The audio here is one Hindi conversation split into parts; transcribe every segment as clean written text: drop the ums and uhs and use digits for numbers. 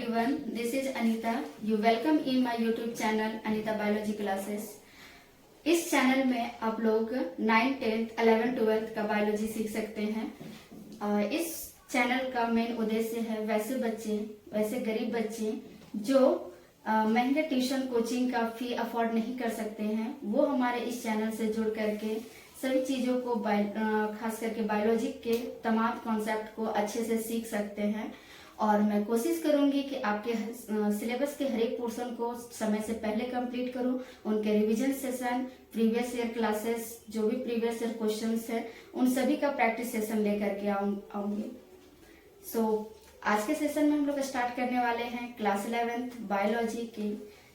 everyone, this is Anita. You welcome in my YouTube channel Anita Biology Classes. इस चैनल में आप लोग 9th, 10th, 11th, 12th का बायोलॉजी सीख सकते हैं। इस चैनल का मेन उद्देश्य है वैसे गरीब बच्चे जो महंगे ट्यूशन कोचिंग का फी अफोर्ड नहीं कर सकते हैं, वो हमारे इस चैनल से जुड़ करके सभी चीजों को खास करके बायोलॉजी के तमाम कॉन्सेप्ट को अच्छे से सीख सकते हैं। और मैं कोशिश करूंगी कि आपके सिलेबस के हर एक पोर्शन को समय से पहले कंप्लीट करूं। उनके revision session, previous year classes, जो भी प्रीवियस ईयर क्वेश्चंस है, उन सभी का प्रैक्टिस सेशन लेकर के आऊंगी। आज के सेशन में हम लोग स्टार्ट करने वाले हैं क्लास 11th बायोलॉजी के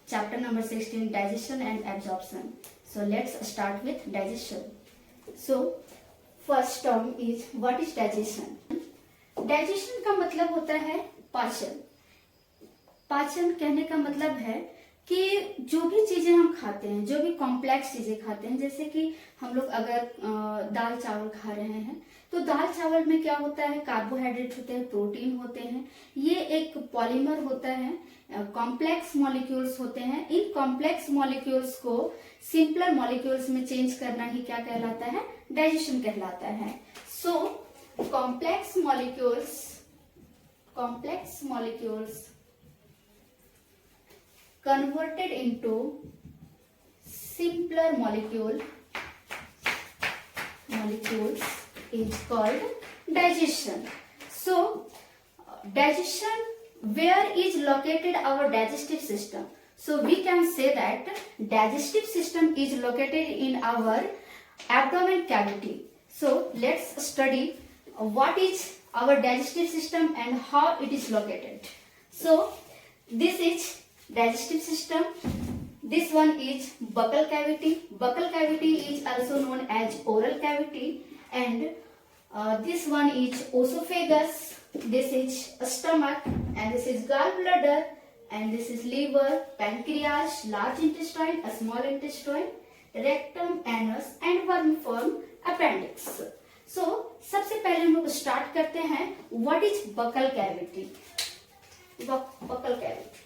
chapter number 16 digestion and absorption. So let's start with digestion. First term is what is digestion. Digestion का मतलब होता है पाचन। पाचन कहने का मतलब है कि जो भी चीजें हम खाते हैं, जो भी कॉम्प्लेक्स चीजें खाते हैं, जैसे कि हम लोग अगर दाल चावल खा रहे हैं तो दाल चावल में क्या होता है, कार्बोहाइड्रेट होते हैं, प्रोटीन होते हैं, ये एक पॉलीमर होता है, कॉम्प्लेक्स मॉलिक्यूल्स होते हैं। इन कॉम्प्लेक्स मॉलिक्यूल्स को सिंपलर मॉलिक्यूल्स में चेंज करना ही क्या कहलाता है, डाइजेशन कहलाता है। सो complex molecules converted into simpler molecules is called digestion. So digestion, where is located our digestive system? So we can say that digestive system is located in our abdomen cavity. So let's study what is our digestive system and how it is located. So this is digestive system. This one is buccal cavity. Buccal cavity is also known as oral cavity, and this one is esophagus. This is stomach, and this is gallbladder, and this is liver, pancreas, large intestine, small intestine, rectum, anus, and vermiform appendix. So सबसे पहले हम लोग स्टार्ट करते हैं what is buccal cavity. Buccal cavity,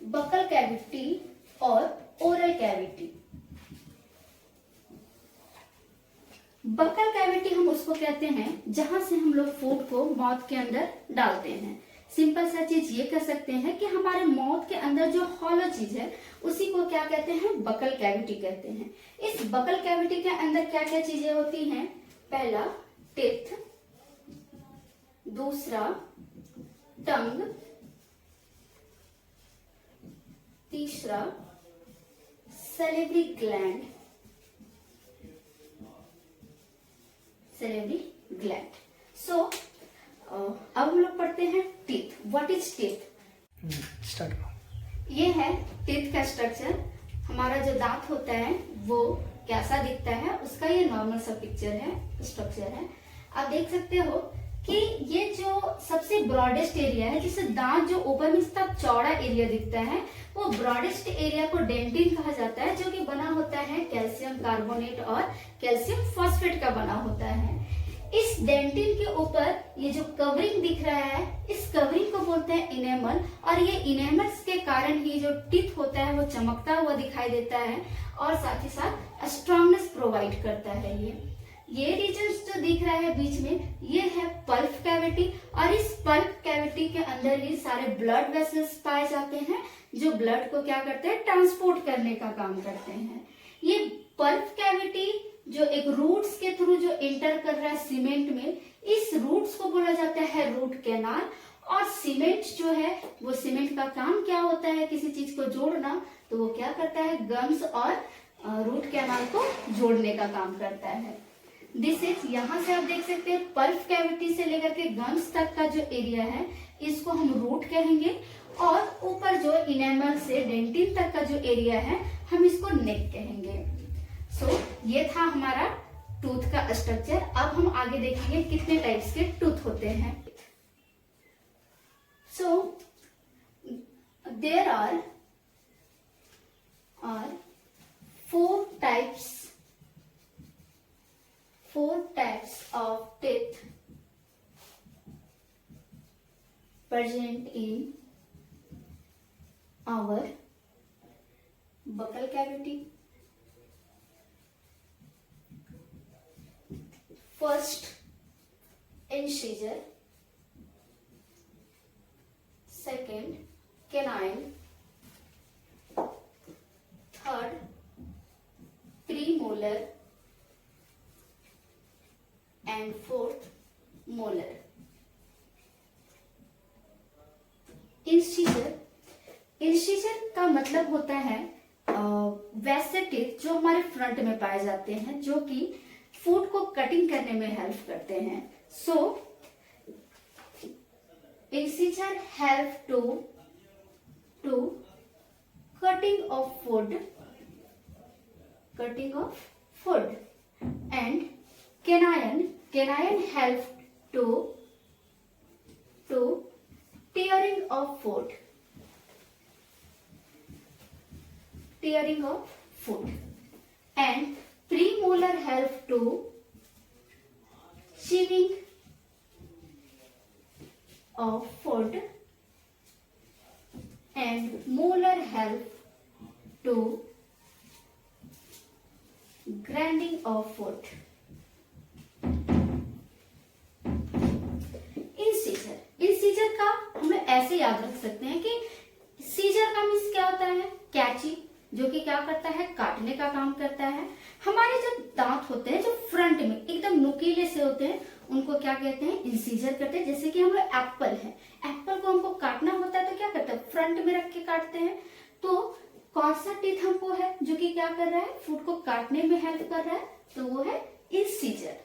buccal cavity और ओरल कैविटी। बकल कैविटी हम उसको कहते हैं जहां से हम लोग फूड को माउथ के अंदर डालते हैं। सिंपल सा चीज ये कह सकते हैं कि हमारे माउथ के अंदर जो हॉलो चीज है उसी को क्या कहते हैं, बकल कैविटी कहते हैं। इस बकल कैविटी के अंदर क्या क्या चीजें होती हैं, पहला टीथ, दूसरा टंग, तीसरा सैलिवरी ग्लैंड, सो अब हम लोग पढ़ते हैं teeth. What is teeth. Start. ये है टीथ का स्ट्रक्चर। हमारा जो दांत होता है वो कैसा दिखता है, उसका ये नॉर्मल सा पिक्चर है, स्ट्रक्चर है। आप देख सकते हो कि ये जो सबसे ब्रॉडेस्ट एरिया है, जिसे दांत जो ऊपर में इसका चौड़ा एरिया दिखता है, वो ब्रॉडेस्ट एरिया को डेंटिन कहा जाता है, जो कि बना होता है कैल्शियम कार्बोनेट और कैल्शियम फॉस्फेट का बना होता है। इस डेंटिन के ऊपर ये जो कवरिंग दिख रहा है, इस कवरिंग को बोलते हैं इनेमल, और ये इनेमल्स के कारण ही जो टीथ होता है वो चमकता हुआ दिखाई देता है और साथ ही साथ स्ट्रॉन्गनेस प्रोवाइड करता है। ये रीजन जो दिख रहा है बीच में, ये है पल्प कैविटी, और इस पल्प कैविटी के अंदर ही सारे ब्लड वेसल्स पाए जाते हैं, जो ब्लड को क्या करते हैं, ट्रांसपोर्ट करने का काम करते हैं। ये पल्प कैविटी जो एक रूट्स के थ्रू जो एंटर कर रहा है सीमेंट में, इस रूट्स को बोला जाता है रूट कैनाल। और सीमेंट जो है वो सीमेंट का काम क्या होता है, किसी चीज को जोड़ना, तो वो क्या करता है, गम्स और रूट कैनाल को जोड़ने का काम करता है। दिस इज, यहाँ से आप देख सकते हैं पल्प कैविटी से लेकर के गम्स तक का जो एरिया है इसको हम रूट कहेंगे, और ऊपर जो इनेमल से डेंटिन तक का जो एरिया है हम इसको नेक कहेंगे। सो ये था हमारा टूथ का स्ट्रक्चर। अब हम आगे देखेंगे कितने टाइप्स के टूथ होते हैं। So there are four types of teeth present in our buccal cavity. First, incisor. Second, canine. Third, premolar. And fourth, molar. Incisor का मतलब होता है वैसे टीथ जो हमारे फ्रंट में पाए जाते हैं, जो कि फूड को कटिंग करने में हेल्प करते हैं. So incisor help to cutting of food and canine help to tearing of food and premolar help to chewing of food and molar help to grinding of food. Incisor का हमें ऐसे याद रख सकते हैं कि सीजर का मीन्स क्या होता है, कैची, जो कि क्या करता है, काटने का काम करता है. हमारे जो दांत होते हैं जो फ्रंट में एकदम नुकीले से होते हैं, उनको क्या कहते हैं, इंसीजर करते हैं. जैसे कि हम लोग एप्पल है, एप्पल को हमको काटना होता है तो क्या करते हैं, फ्रंट में रख के काटते हैं. तो कौन सा टीथ हमको है जो कि क्या कर रहा है, फूड को काटने में हेल्प कर रहा है, तो वो है इंसीजर.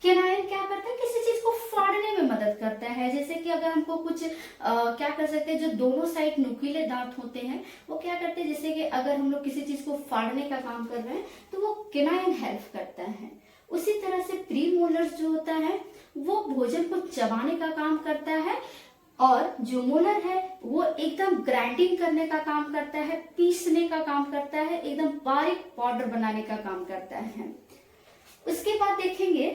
केनाइन क्या करता है, किसी चीज को फाड़ने में मदद करता है. जैसे कि अगर हमको कुछ क्या कर सकते हैं, जो दोनों साइड नुकीले दांत होते हैं वो क्या करते हैं, जैसे कि अगर हम लोग किसी चीज को फाड़ने का काम कर रहे हैं तो वो केनाइन हेल्प करता है. उसी तरह से प्रीमोलर्स जो होता है वो भोजन को चबाने का काम करता है, और जो मोलर है वो एकदम ग्राइंडिंग करने का काम करता है, पीसने का काम करता है, एकदम बारीक पाउडर बनाने का काम करता है. उसके बाद देखेंगे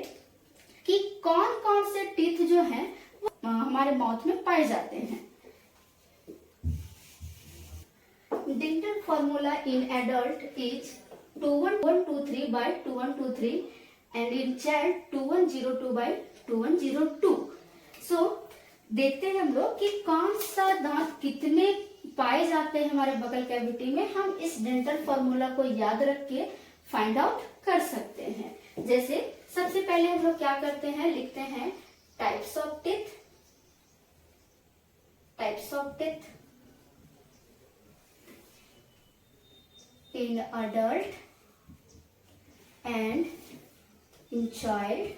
कि कौन कौन से टीथ जो हैं वो हमारे माउथ में पाए जाते हैं. Dental formula in adult is 2123 by 2123 and in child 2102 by 2102. सो देखते हैं हम लोग कि कौन सा दांत कितने पाए जाते हैं हमारे बगल कैविटी में. हम इस डेंटल फॉर्मूला को याद रख के फाइंड आउट कर सकते हैं. जैसे सबसे पहले हम लोग क्या करते हैं, लिखते हैं types of teeth in adult and in child.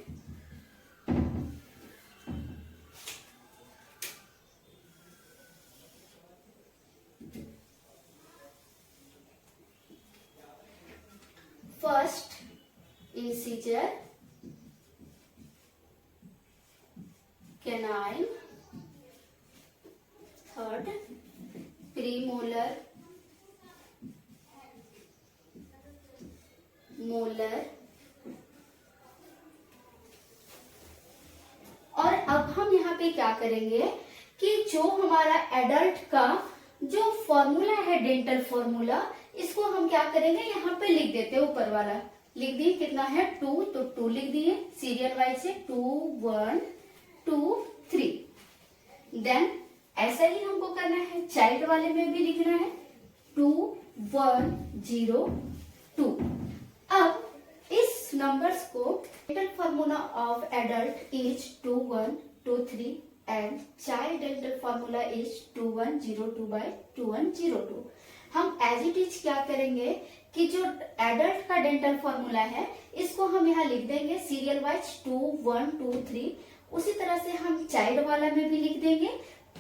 First incisor, canine. Third, premolar, molar. और अब हम यहाँ पे क्या करेंगे कि जो हमारा एडल्ट का जो फॉर्मूला है, डेंटल फॉर्मूला, इसको हम क्या करेंगे, यहाँ पे लिख देते हैं. ऊपर वाला लिख दिए, कितना है 2, तो 2 लिख दिए सीरियल वाइज से 2 1 2 3. देन ऐसा ही हमको करना है, चाइल्ड वाले में भी लिखना है 2 1 0 2. अब इस नंबर्स को dental formula of adult is 2 1 2 3 and child dental formula is 2 1 0 2 by 2 1 0 2. हम एज इट इज क्या करेंगे कि जो एडल्ट का डेंटल फॉर्मूला है इसको हम यहाँ लिख देंगे सीरियल वाइज 2 1 2 3. उसी तरह से हम चाइल्ड वाला में भी लिख देंगे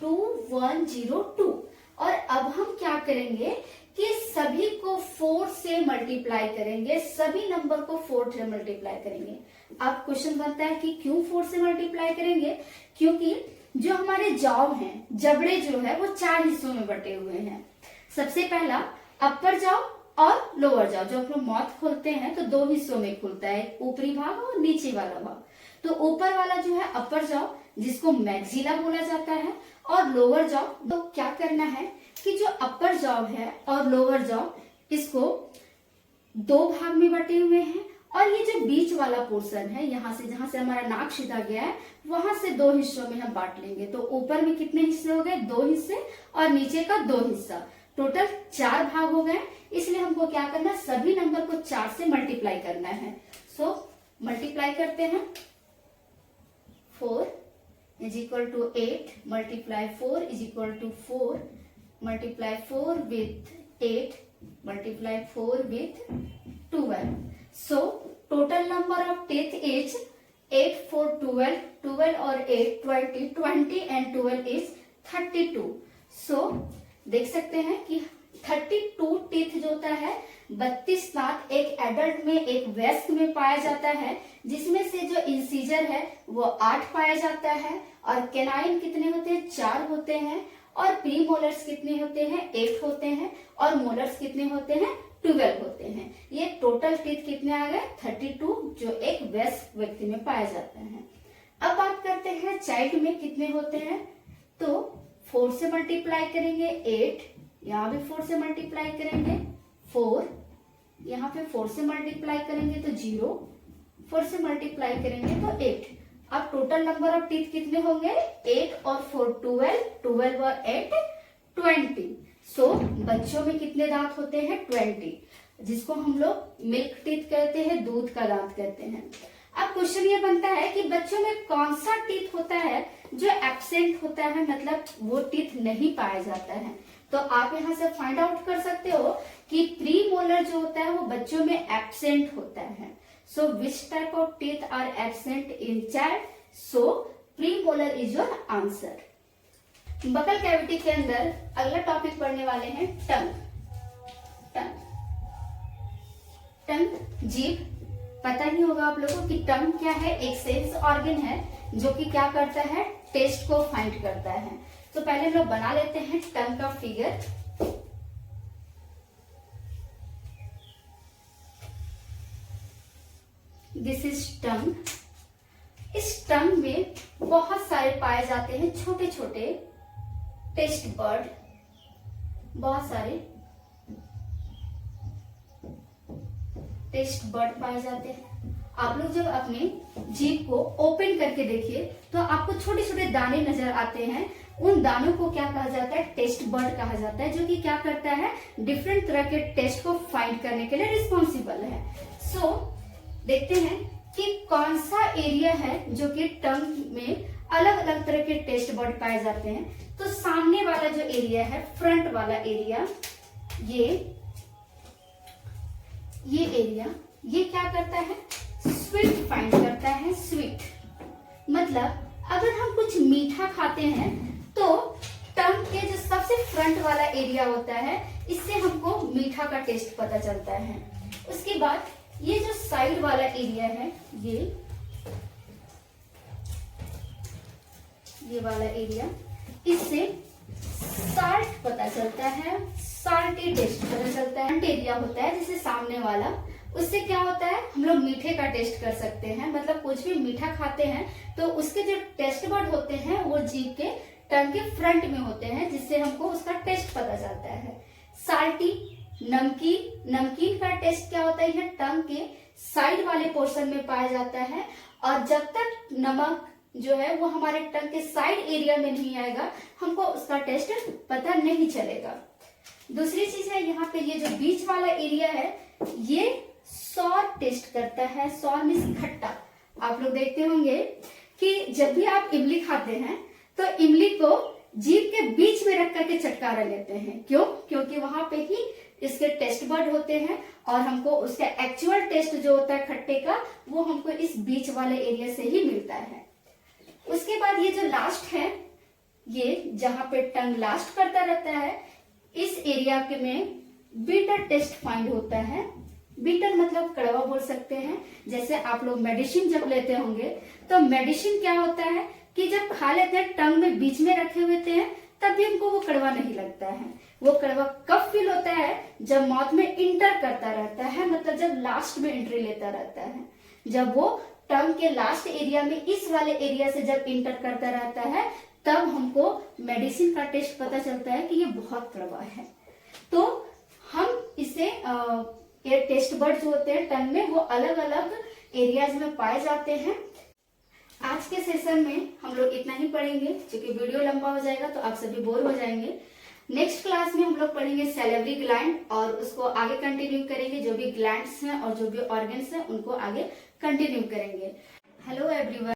2 1 0 2. और अब हम क्या करेंगे कि सभी को 4 से मल्टीप्लाई करेंगे, सभी नंबर को 4 से मल्टीप्लाई करेंगे. अब क्वेश्चन बनता है कि क्यों 4 से मल्टीप्लाई करेंगे, क्योंकि जो हमारे जॉ हैं, जबड़े जो है वो 4 हिस्सों में बटे हुए हैं. सबसे पहला अपर जॉ और लोअर जॉ. जो हम लोग माउथ खोलते हैं तो 2 हिस्सों में खुलता है, ऊपरी भाग और नीचे वाला भाग. तो ऊपर वाला जो है अपर जॉ, जिसको मैक्सिला बोला जाता है, और लोअर जॉ। तो क्या करना है कि जो अपर जॉ है और लोअर जॉ, इसको दो भाग में बटे हुए हैं, और ये जो बीच वाला पोर्शन है, यहाँ से जहां से हमारा नाक सीधा गया है, वहां से दो हिस्सों में हम बांट लेंगे। तो ऊपर में कितने हिस्से हो गए? 2 हिस्से, और नीचे का 2 हिस्सा, टोटल 4 भाग हो गए। इसलिए हमको क्या करना है, सभी नंबर को 4 से मल्टीप्लाई करना है। सो मल्टीप्लाई करते हैं। 4 is equal to 8 multiply 4 is equal to 4 multiply 4 with 8 multiply 4 with 12। So total number of teeth is 8 4 12, 12 और 8 20, 20 and 12 is 32। So देख सकते हैं कि 32 टीथ जो होता है, 32 दांत एक एडल्ट में, एक वयस्क में पाया जाता है, जिसमें से जो इंसीजर है वो 8 पाया जाता है, और कैनाइन कितने होते हैं? 4 होते हैं, और प्री मोलर्स कितने होते हैं? 8 होते हैं, और मोलर्स कितने होते हैं? 12 होते हैं। ये टोटल टीथ कितने आ गए? 32, जो एक वयस्क व्यक्ति में पाए जाते हैं। अब बात करते हैं चाइल्ड में कितने होते हैं। तो 4 से मल्टीप्लाई करेंगे 8, यहाँ भी 4 से मल्टीप्लाई करेंगे 4, यहाँ पे 4 से मल्टीप्लाई करेंगे तो 0, 4 से मल्टीप्लाई करेंगे तो 8। अब टोटल नंबर ऑफ टीथ कितने होंगे? 8 और 4 12, 12 और 8 20। सो बच्चों में कितने दांत होते हैं? 20, जिसको हम लोग मिल्क टीथ कहते हैं, दूध का दांत कहते हैं। अब क्वेश्चन ये बनता है कि बच्चों में कौन सा टीथ होता है जो एब्सेंट होता है, मतलब वो टीथ नहीं पाया जाता है। तो आप यहाँ से फाइंड आउट कर सकते हो कि प्री मोलर जो होता है वो बच्चों में एब्सेंट होता है। So which type of teeth are absent in child? So premolar is your answer. Buccal cavity के अंदर अगला टॉपिक पढ़ने वाले हैं टंग। टंग टंग जीभ। पता ही होगा आप लोगों को कि टंग क्या है? एक सेंस ऑर्गन है जो कि क्या करता है? टेस्ट को फाइंड करता है। तो पहले लोग बना लेते हैं टंग का फिगर। This is tongue. इस टंग में बहुत सारे पाए जाते हैं छोटे छोटे टेस्ट बर्ड, बहुत सारे टेस्ट बर्ड पाए जाते हैं। आप लोग जब अपने जीभ को ओपन करके देखिए तो आपको छोटे छोटे दाने नजर आते हैं। उन दानों को क्या कहा जाता है? टेस्ट बर्ड कहा जाता है, जो कि क्या करता है? डिफरेंट तरह के टेस्ट को फाइंड करने के लिए रिस्पॉन्सिबल है। सो देखते हैं कि कौन सा एरिया है जो कि टंग में अलग अलग तरह के टेस्ट बर्ड पाए जाते हैं। तो सामने वाला जो एरिया है, फ्रंट वाला एरिया, ये एरिया, ये क्या करता है? स्वीट फाइंड करता है। स्वीट मतलब अगर हम कुछ मीठा खाते हैं तो टंग के जो सबसे फ्रंट वाला एरिया होता है, इससे हमको मीठा का टेस्ट पता चलता है। उसके बाद ये जो साइड वाला एरिया है, ये वाला एरिया, इससे साल्ट पता चलता है, साल्टी टेस्ट पता चलता है। एरिया होता है जैसे सामने वाला, उससे क्या होता है? हम लोग मीठे का टेस्ट कर सकते हैं। मतलब कुछ भी मीठा खाते हैं तो उसके जो टेस्ट बर्ड होते हैं वो जीभ के टंग के फ्रंट में होते हैं, जिससे हमको उसका टेस्ट पता चलता है। साल्टी नमकीन, नमकीन का टेस्ट क्या होता है? टंग के साइड वाले पोर्शन में पाया जाता है, और जब तक नमक जो है वो हमारे टंग के साइड एरिया में नहीं आएगा, हमको उसका टेस्ट पता नहीं चलेगा। दूसरी चीज है, यहाँ पे ये जो बीच वाला एरिया है, ये सॉर टेस्ट करता है। सॉर मीन्स खट्टा। आप लोग देखते होंगे कि जब भी आप इमली खाते हैं तो इमली को जीभ के बीच में रख करके चटकारा लेते हैं। क्यों? क्योंकि वहां पे ही इसके टेस्ट बर्ड होते हैं, और हमको उसका एक्चुअल टेस्ट जो होता है खट्टे का, वो हमको इस बीच वाले एरिया से ही मिलता है। उसके बाद ये जो लास्ट है, ये जहां पे टंग लास्ट करता रहता है, इस एरिया के में बीटर टेस्ट फाइंड होता है। बीटर मतलब कड़वा बोल सकते हैं। जैसे आप लोग मेडिसिन जब लेते होंगे तो मेडिसिन क्या होता है कि जब खा लेते हैं टंग में बीच में रखे हुए हैं, तब भी हमको वो कड़वा नहीं लगता है। वो कड़वा कब फील होता है? जब माउथ में इंटर करता रहता है, मतलब जब लास्ट में एंट्री लेता रहता है, जब वो टंग के लास्ट एरिया में इस वाले एरिया से जब इंटर करता रहता है तब हमको मेडिसिन का टेस्ट पता चलता है कि ये बहुत प्रबल है। तो हम इसे ये टेस्ट बर्ड जो होते हैं टंग में वो अलग अलग एरियाज में पाए जाते हैं। आज के सेशन में हम लोग इतना ही पढ़ेंगे, क्योंकि वीडियो लंबा हो जाएगा तो आप सभी बोर हो जाएंगे। नेक्स्ट क्लास में हम लोग पढ़ेंगे सैलिवरी ग्लैंड और उसको आगे कंटिन्यू करेंगे। जो भी ग्लैंड्स हैं और जो भी ऑर्गन्स हैं उनको आगे कंटिन्यू करेंगे। Hello everyone.